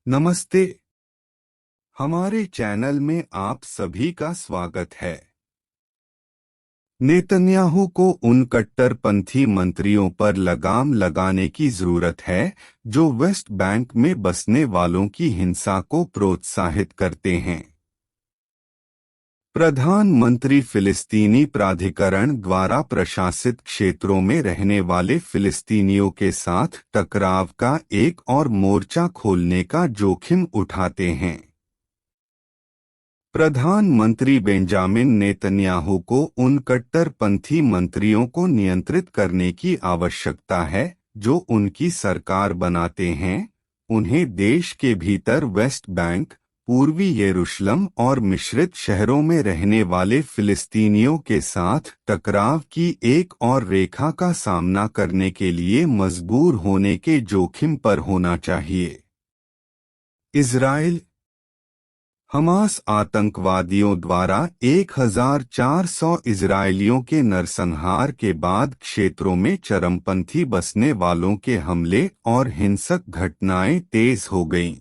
नमस्ते। हमारे चैनल में आप सभी का स्वागत है। नेतन्याहू को उन कट्टरपंथी मंत्रियों पर लगाम लगाने की जरूरत है जो वेस्ट बैंक में बसने वालों की हिंसा को प्रोत्साहित करते हैं। प्रधानमंत्री फिलिस्तीनी प्राधिकरण द्वारा प्रशासित क्षेत्रों में रहने वाले फिलिस्तीनियों के साथ टकराव का एक और मोर्चा खोलने का जोखिम उठाते हैं। प्रधानमंत्री बेंजामिन नेतन्याहू को उन कट्टरपंथी मंत्रियों को नियंत्रित करने की आवश्यकता है जो उनकी सरकार बनाते हैं। उन्हें देश के भीतर वेस्ट बैंक, पूर्वी यरूशलेम और मिश्रित शहरों में रहने वाले फिलिस्तीनियों के साथ टकराव की एक और रेखा का सामना करने के लिए मजबूर होने के जोखिम पर होना चाहिए। इजराइल हमास आतंकवादियों द्वारा 1400 इजरायलियों के नरसंहार के बाद क्षेत्रों में चरमपंथी बसने वालों के हमले और हिंसक घटनाएं तेज हो गईं।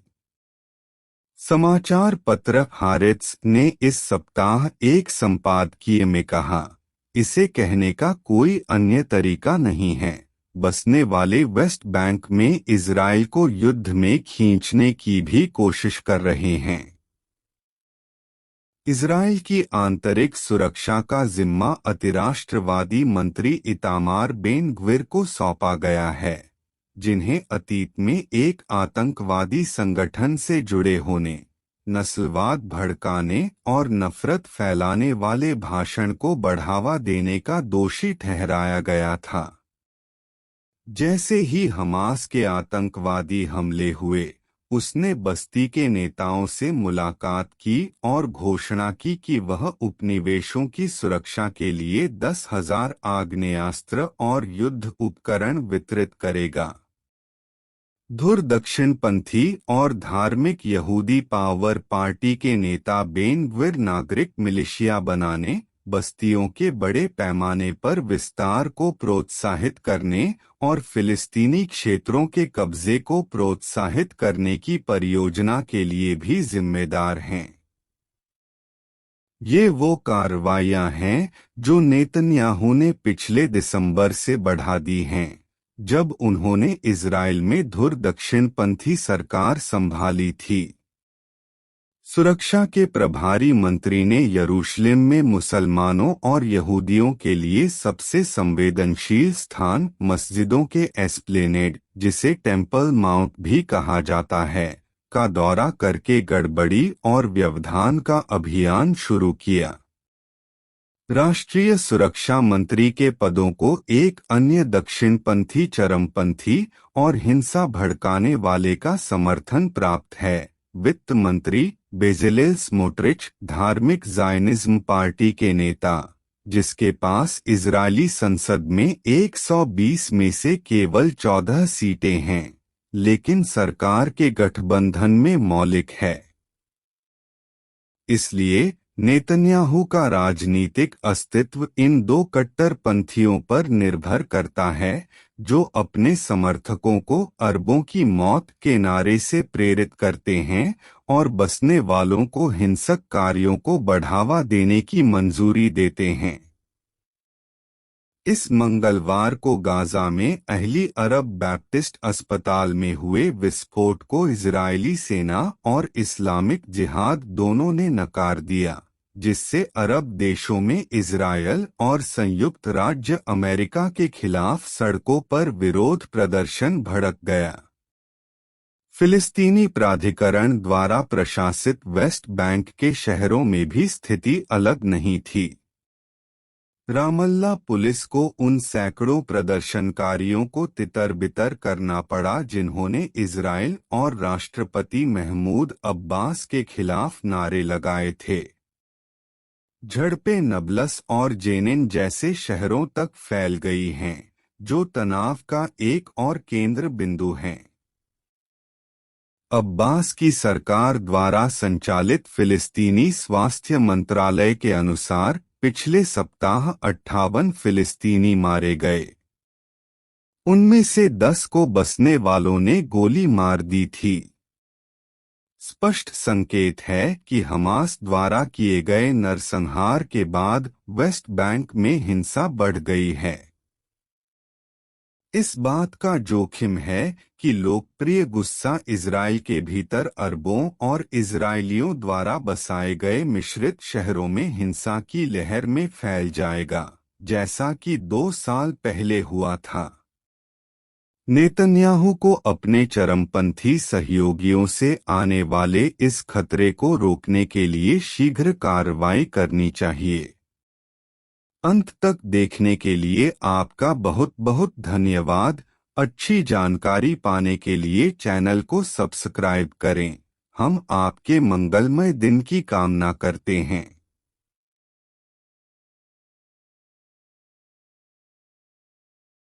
समाचार पत्र हारेट्स ने इस सप्ताह एक संपादकीय में कहा, इसे कहने का कोई अन्य तरीका नहीं है, बसने वाले वेस्ट बैंक में इजराइल को युद्ध में खींचने की भी कोशिश कर रहे हैं। इजराइल की आंतरिक सुरक्षा का जिम्मा अतिराष्ट्रवादी मंत्री इतामार बेन ग्विर को सौंपा गया है, जिन्हें अतीत में एक आतंकवादी संगठन से जुड़े होने, नस्लवाद भड़काने और नफरत फैलाने वाले भाषण को बढ़ावा देने का दोषी ठहराया गया था। जैसे ही हमास के आतंकवादी हमले हुए, उसने बस्ती के नेताओं से मुलाकात की और घोषणा की कि वह उपनिवेशों की सुरक्षा के लिए 10,000 आग्नेयास्त्र और युद्ध उपकरण वितरित करेगा। धुर दक्षिणपंथी और धार्मिक यहूदी पावर पार्टी के नेता बेन ग्विर नागरिक मिलिशिया बनाने, बस्तियों के बड़े पैमाने पर विस्तार को प्रोत्साहित करने और फिलिस्तीनी क्षेत्रों के कब्जे को प्रोत्साहित करने की परियोजना के लिए भी जिम्मेदार हैं। ये वो कार्रवाइयां हैं जो नेतन्याहू ने पिछले दिसंबर से बढ़ा दी हैं, जब उन्होंने इजराइल में धुर दक्षिणपंथी सरकार संभाली थी। सुरक्षा के प्रभारी मंत्री ने यरूशलेम में मुसलमानों और यहूदियों के लिए सबसे संवेदनशील स्थान मस्जिदों के एस्प्लेनेड, जिसे टेम्पल माउंट भी कहा जाता है, का दौरा करके गड़बड़ी और व्यवधान का अभियान शुरू किया। राष्ट्रीय सुरक्षा मंत्री के पदों को एक अन्य दक्षिणपंथी चरमपंथी और हिंसा भड़काने वाले का समर्थन प्राप्त है। वित्त मंत्री बेजेलेल स्मोट्रिच, धार्मिक ज़ायनिज़्म पार्टी के नेता, जिसके पास इजरायली संसद में 120 में से केवल 14 सीटें हैं, लेकिन सरकार के गठबंधन में मौलिक है। इसलिए नेतन्याहू का राजनीतिक अस्तित्व इन दो कट्टरपंथियों पर निर्भर करता है, जो अपने समर्थकों को अरबों की मौत के नारे से प्रेरित करते हैं और बसने वालों को हिंसक कार्यों को बढ़ावा देने की मंजूरी देते हैं। इस मंगलवार को गाजा में अहली अरब बैप्टिस्ट अस्पताल में हुए विस्फोट को इजरायली सेना और इस्लामिक जिहाद दोनों ने नकार दिया, जिससे अरब देशों में इजरायल और संयुक्त राज्य अमेरिका के खिलाफ सड़कों पर विरोध प्रदर्शन भड़क गया। फिलिस्तीनी प्राधिकरण द्वारा प्रशासित वेस्ट बैंक के शहरों में भी स्थिति अलग नहीं थी। रामल्ला पुलिस को उन सैकड़ों प्रदर्शनकारियों को तितर-बितर करना पड़ा जिन्होंने इजराइल और राष्ट्रपति महमूद अब्बास के खिलाफ नारे लगाए थे। झड़पें नबलस और जेनिन जैसे शहरों तक फैल गई हैं, जो तनाव का एक और केंद्र बिंदु हैं। अब्बास की सरकार द्वारा संचालित फिलिस्तीनी स्वास्थ्य मंत्रालय के अनुसार पिछले सप्ताह 58 फिलिस्तीनी मारे गए। उनमें से 10 को बसने वालों ने गोली मार दी थी। स्पष्ट संकेत है कि हमास द्वारा किए गए नरसंहार के बाद वेस्ट बैंक में हिंसा बढ़ गई है। इस बात का जोखिम है कि लोकप्रिय गुस्सा इजराइल के भीतर अरबों और इजरायलियों द्वारा बसाए गए मिश्रित शहरों में हिंसा की लहर में फैल जाएगा, जैसा कि 2 साल पहले हुआ था। नेतन्याहू को अपने चरमपंथी सहयोगियों से आने वाले इस खतरे को रोकने के लिए शीघ्र कार्रवाई करनी चाहिए। अंत तक देखने के लिए आपका बहुत बहुत धन्यवाद। अच्छी जानकारी पाने के लिए चैनल को सब्सक्राइब करें। हम आपके मंगलमय दिन की कामना करते हैं।